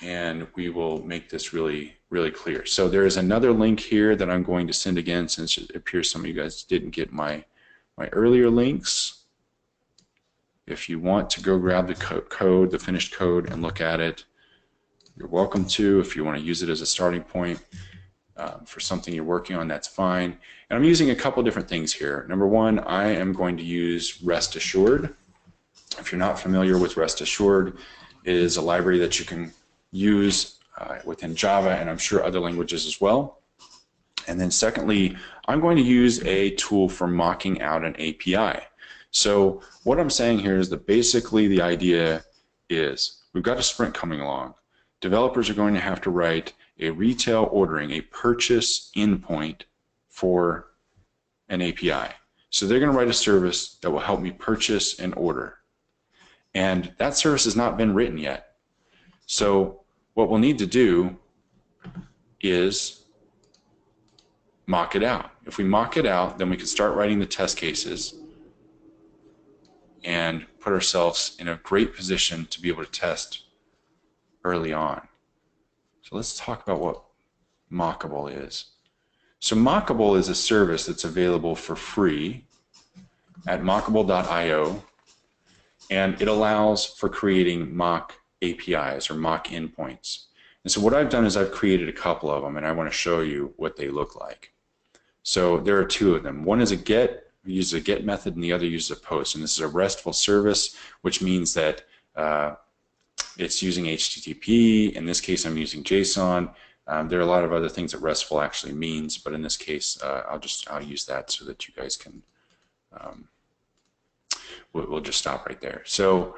and we will make this really, really clear. So there is another link here that I'm going to send again, since it appears some of you guys didn't get my earlier links. If you want to go grab the code, the finished code, and look at it, you're welcome to. If you want to use it as a starting point for something you're working on, that's fine. And I'm using a couple different things here. Number one, I am going to use Rest Assured. If you're not familiar with Rest Assured, it is a library that you can use within Java, and I'm sure other languages as well. And then secondly, I'm going to use a tool for mocking out an API. So what I'm saying here is that basically the idea is we've got a sprint coming along. Developers are going to have to write a retail ordering, a purchase endpoint for an API. So they're going to write a service that will help me purchase and order. And that service has not been written yet. So what we'll need to do is mock it out. If we mock it out, then we can start writing the test cases and put ourselves in a great position to be able to test early on. So let's talk about what Mockable is. So Mockable is a service that's available for free at mockable.io, and it allows for creating mock APIs or mock endpoints. And so what I've done is I've created a couple of them, and I want to show you what they look like. So there are two of them. One is a get, uses a get method, and the other uses a post. And this is a RESTful service, which means that it's using HTTP. In this case, I'm using JSON. There are a lot of other things that RESTful actually means, but in this case, I'll use that so that you guys can. We'll just stop right there. So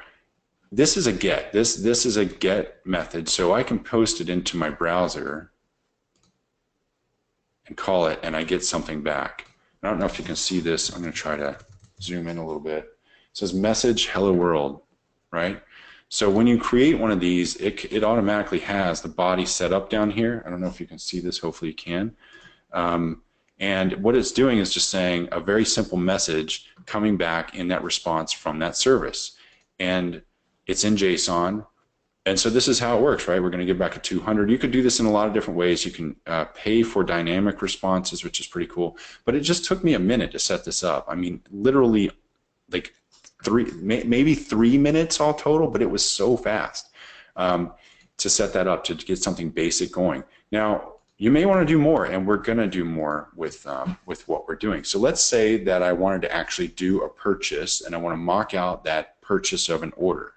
this is a get. This is a get method, so I can post it into my browser and call it, and I get something back. I don't know if you can see this. I'm going to try to zoom in a little bit. It says message hello world, right? So when you create one of these, it automatically has the body set up down here. I don't know if you can see this. Hopefully you can. And what it's doing is just saying a very simple message coming back in that response from that service. And it's in JSON. And so this is how it works, right? We're going to give back a 200. You could do this in a lot of different ways. You can pay for dynamic responses, which is pretty cool. But it just took me a minute to set this up. I mean, literally like maybe 3 minutes all total, but it was so fast to set that up to get something basic going. Now, you may want to do more, and we're going to do more with what we're doing. So let's say that I wanted to actually do a purchase, and I want to mock out that purchase of an order.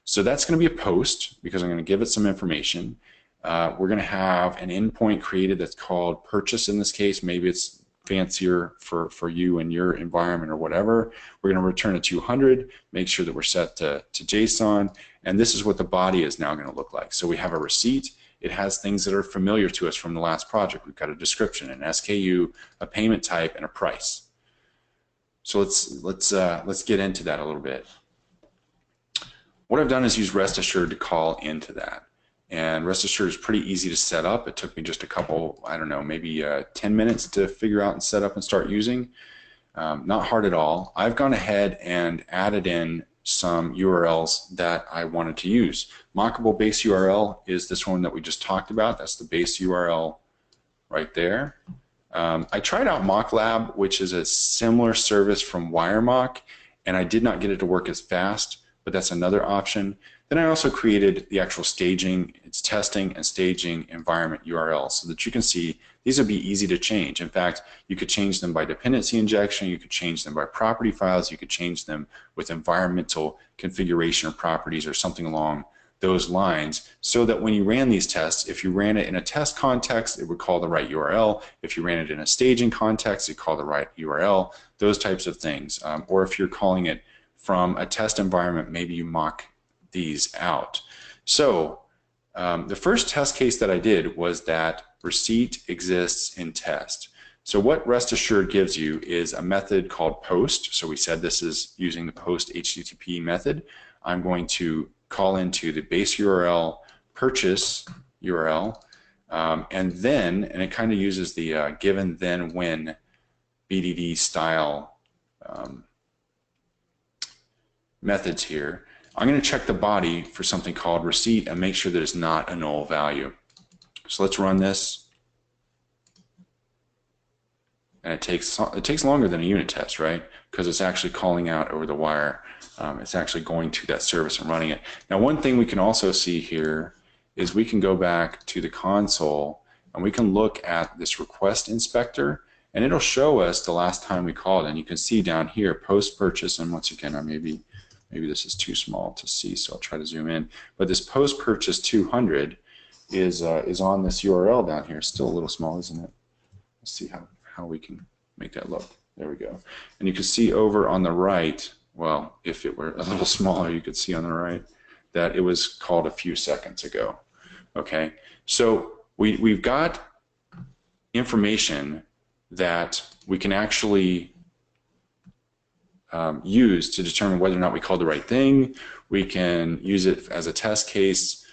So that's going to be a post because I'm going to give it some information. We're going to have an endpoint created that's called purchase in this case. Maybe it's fancier for you and your environment or whatever. We're going to return a 200, make sure that we're set to JSON, and this is what the body is now going to look like. So we have a receipt. It has things that are familiar to us from the last project. We've got a description, an SKU, a payment type, and a price. So let's get into that a little bit. What I've done is use Rest Assured to call into that. And Rest Assured is pretty easy to set up. It took me just a couple, I don't know, maybe 10 minutes to figure out and set up and start using. Not hard at all. I've gone ahead and added in some URLs that I wanted to use. Mockable base URL is this one that we just talked about. That's the base URL right there. I tried out MockLab, which is a similar service from WireMock, and I did not get it to work as fast, but that's another option. Then I also created the actual staging, it's testing and staging environment URLs so that you can see these would be easy to change. In fact, you could change them by dependency injection, you could change them by property files, you could change them with environmental configuration or properties or something along those lines, so that when you ran these tests, if you ran it in a test context, it would call the right URL. If you ran it in a staging context, it'd call the right URL, those types of things. Or if you're calling it from a test environment, maybe you mock these out. So the first test case that I did was that receipt exists in test. So what Rest Assured gives you is a method called post. So we said this is using the post HTTP method. I'm going to call into the base URL purchase URL, and it kind of uses the given then when BDD style methods here. I'm going to check the body for something called receipt and make sure that it's not a null value. So let's run this. And it takes longer than a unit test, right? Because it's actually calling out over the wire. It's actually going to that service and running it. Now, one thing we can also see here is we can go back to the console and we can look at this request inspector, and it'll show us the last time we called. And you can see down here post purchase, and once again, maybe this is too small to see, so I'll try to zoom in. But this post purchase 200 is on this URL down here. Still a little small, isn't it? Let's see how we can make that look. There we go. And you can see over on the right, well, if it were a little smaller, you could see on the right that it was called a few seconds ago. Okay, so we've got information that we can actually use to determine whether or not we called the right thing. We can use it as a test case.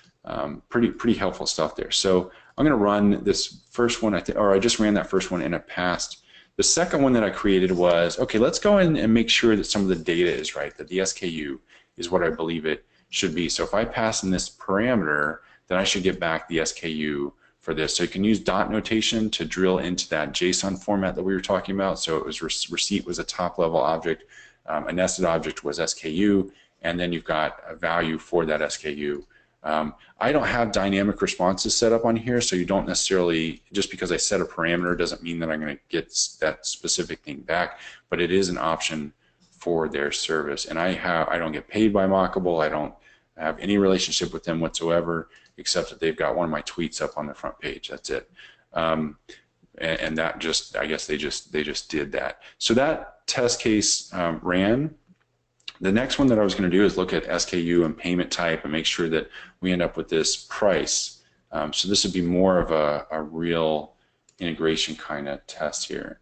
Pretty helpful stuff there. So I'm going to run this first one, I just ran that first one and it passed. The second one that I created was, okay, let's go in and make sure that some of the data is right, that the SKU is what I believe it should be. So if I pass in this parameter, then I should get back the SKU for this. So you can use dot notation to drill into that JSON format that we were talking about. So it was receipt was a top level object, a nested object was SKU, and then you've got a value for that SKU. I don't have dynamic responses set up on here, so you don't necessarily, just because I set a parameter doesn't mean that I'm going to get that specific thing back, but it is an option for their service. And I don't get paid by Mockable. I don't have any relationship with them whatsoever, except that they've got one of my tweets up on the front page. That's it. And that just, I guess they just did that. So that test case ran. The next one that I was going to do is look at SKU and payment type and make sure that we end up with this price. So this would be more of a real integration kind of test here.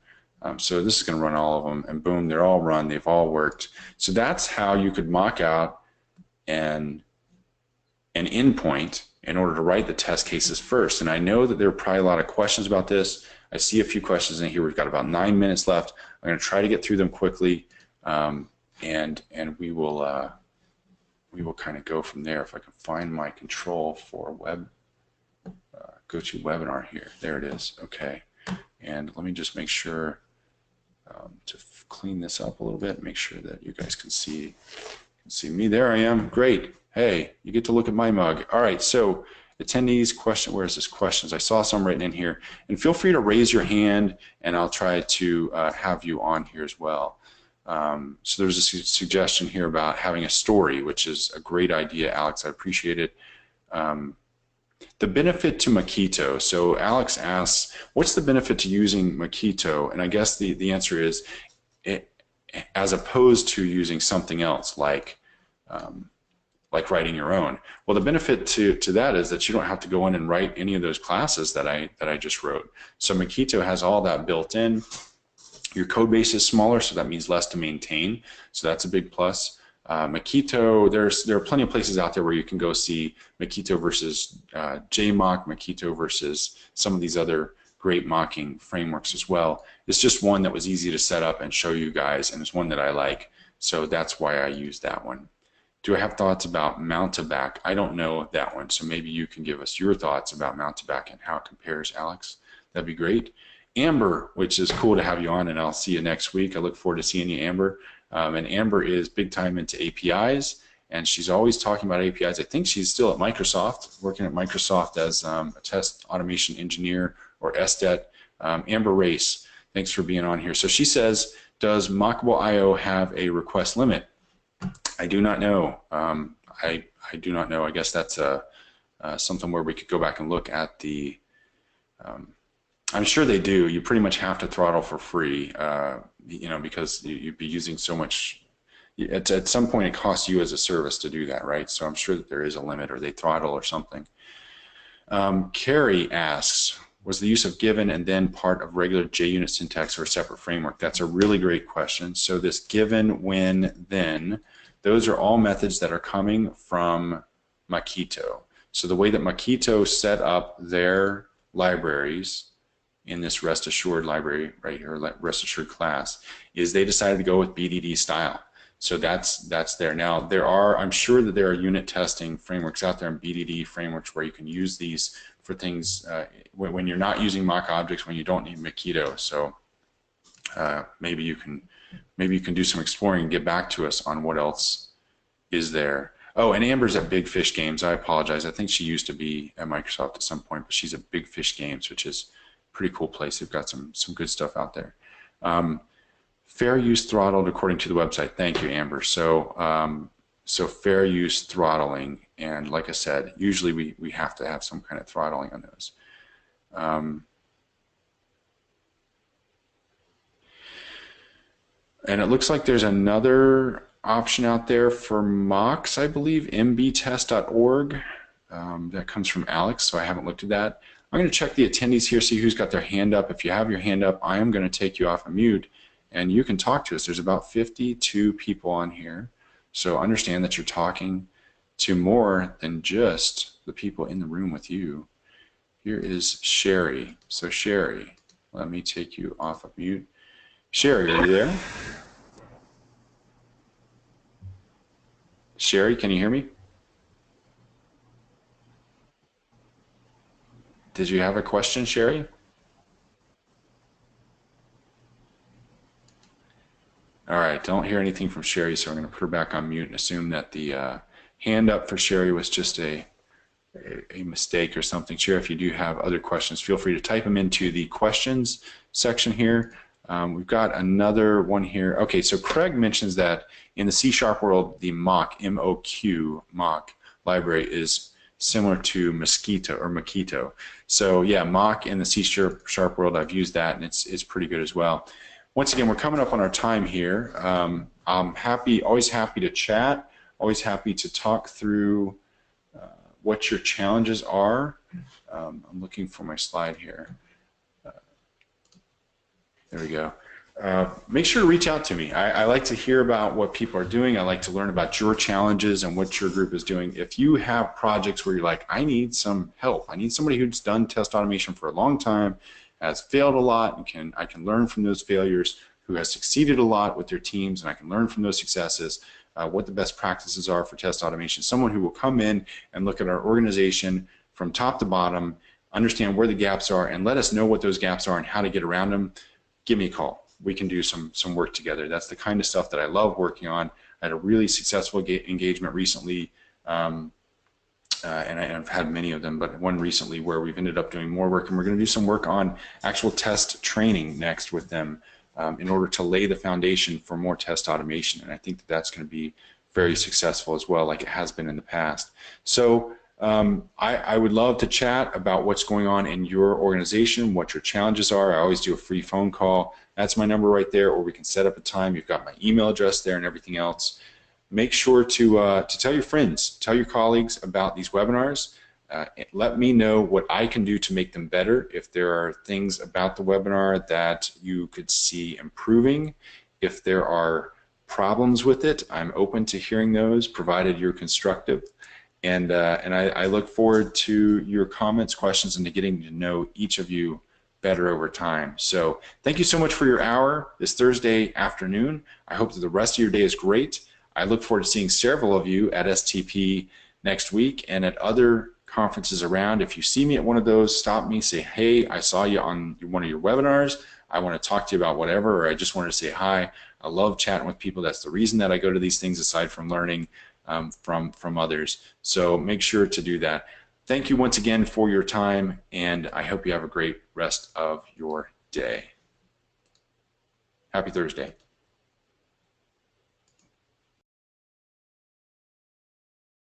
So this is going to run all of them, and boom, they're all run. They've all worked. So that's how you could mock out an endpoint in order to write the test cases first. And I know that there are probably a lot of questions about this. I see a few questions in here. We've got about 9 minutes left. I'm going to try to get through them quickly, and we will kind of go from there. If I can find my control for web, go to webinar here. There it is. Okay, and let me just make sure to clean this up a little bit. Make sure that you guys can see me. There I am. Great. Hey, you get to look at my mug. All right. So attendees question. Where is this questions? I saw some written in here, and feel free to raise your hand, and I'll try to have you on here as well. So there's a suggestion here about having a story, which is a great idea, Alex. I appreciate it. The benefit to Mockito. So Alex asks, what's the benefit to using Mockito? And I guess the answer is, as opposed to using something else like writing your own. Well, the benefit to that is that you don't have to go in and write any of those classes that I just wrote. So Mockito has all that built in. Your code base is smaller, so that means less to maintain. So that's a big plus. Mockito, there are plenty of places out there where you can go see Mockito versus JMock, Mockito versus some of these other great mocking frameworks as well. It's just one that was easy to set up and show you guys, and it's one that I like. So that's why I use that one. Do I have thoughts about mount-to-back? I don't know that one, so maybe you can give us your thoughts about mount-to-back and how it compares, Alex. That'd be great. Amber, which is cool to have you on, and I'll see you next week. I look forward to seeing you, Amber. And Amber is big time into APIs, and she's always talking about APIs. I think she's still at Microsoft, working at Microsoft as a test automation engineer or SDET. Amber Race, thanks for being on here. So she says, does Mockable IO have a request limit? I do not know. I do not know. I guess that's something where we could go back and look at the. I'm sure they do. You pretty much have to throttle for free, you know, because you'd be using so much. At some point, it costs you as a service to do that, right? So I'm sure that there is a limit, or they throttle or something. Carrie asks, was the use of given and then part of regular JUnit syntax or a separate framework? That's a really great question. So this given, when, then, those are all methods that are coming from Mockito. So the way that Mockito set up their libraries in this rest assured library right here, rest assured class, is they decided to go with BDD style. So that's there. Now I'm sure that there are unit testing frameworks out there and BDD frameworks where you can use these for things when you're not using mock objects, when you don't need Mockito. So maybe you can do some exploring and get back to us on what else is there. Oh, and Amber's at Big Fish Games. I apologize. I think she used to be at Microsoft at some point, but she's at Big Fish Games, which is a pretty cool place. They've got some good stuff out there. Fair use throttled according to the website. Thank you, Amber. So so fair use throttling, and like I said, usually we have to have some kind of throttling on those. And it looks like there's another option out there for mocks, I believe, mbtest.org. That comes from Alex, so I haven't looked at that. I'm going to check the attendees here, see who's got their hand up. If you have your hand up, I am going to take you off of mute, and you can talk to us. There's about 52 people on here, so understand that you're talking to more than just the people in the room with you. Here is Sherry. So Sherry, let me take you off of mute. Sherry, are you there? Sherry, can you hear me? Did you have a question, Sherry? All right, don't hear anything from Sherry, so I'm going to put her back on mute and assume that the hand up for Sherry was just a mistake or something. Sherry, if you do have other questions, feel free to type them into the questions section here. We've got another one here. Okay, so Craig mentions that in the C# world, the mock, M-O-Q, mock library is similar to Mockito. So yeah, mock in the C# world, I've used that, and it's pretty good as well. Once again, we're coming up on our time here. I'm always happy to chat, always happy to talk through what your challenges are. I'm looking for my slide here. There we go. Make sure to reach out to me. I like to hear about what people are doing. I like to learn about your challenges and what your group is doing. If you have projects where you're like, I need some help, I need somebody who's done test automation for a long time, has failed a lot, and I can learn from those failures, who has succeeded a lot with their teams, and I can learn from those successes, what the best practices are for test automation. Someone who will come in and look at our organization from top to bottom, understand where the gaps are, and let us know what those gaps are and how to get around them. Give me a call. We can do some work together. That's the kind of stuff that I love working on. I had a really successful engagement recently, and I've had many of them, but one recently where we've ended up doing more work, and we're going to do some work on actual test training next with them in order to lay the foundation for more test automation. And I think that that's going to be very successful as well, like it has been in the past. So I would love to chat about what's going on in your organization, what your challenges are. I always do a free phone call. That's my number right there, or we can set up a time. You've got my email address there and everything else. Make sure to tell your friends, tell your colleagues about these webinars. Let me know what I can do to make them better. If there are things about the webinar that you could see improving, if there are problems with it, I'm open to hearing those, provided you're constructive. And I look forward to your comments, questions, and to getting to know each of you better over time. So thank you so much for your hour this Thursday afternoon. I hope that the rest of your day is great. I look forward to seeing several of you at STP next week and at other conferences around. If you see me at one of those, stop me, say, hey, I saw you on one of your webinars. I want to talk to you about whatever, or I just wanted to say hi. I love chatting with people. That's the reason that I go to these things, aside from learning from others. So make sure to do that. Thank you once again for your time, and I hope you have a great rest of your day. Happy Thursday.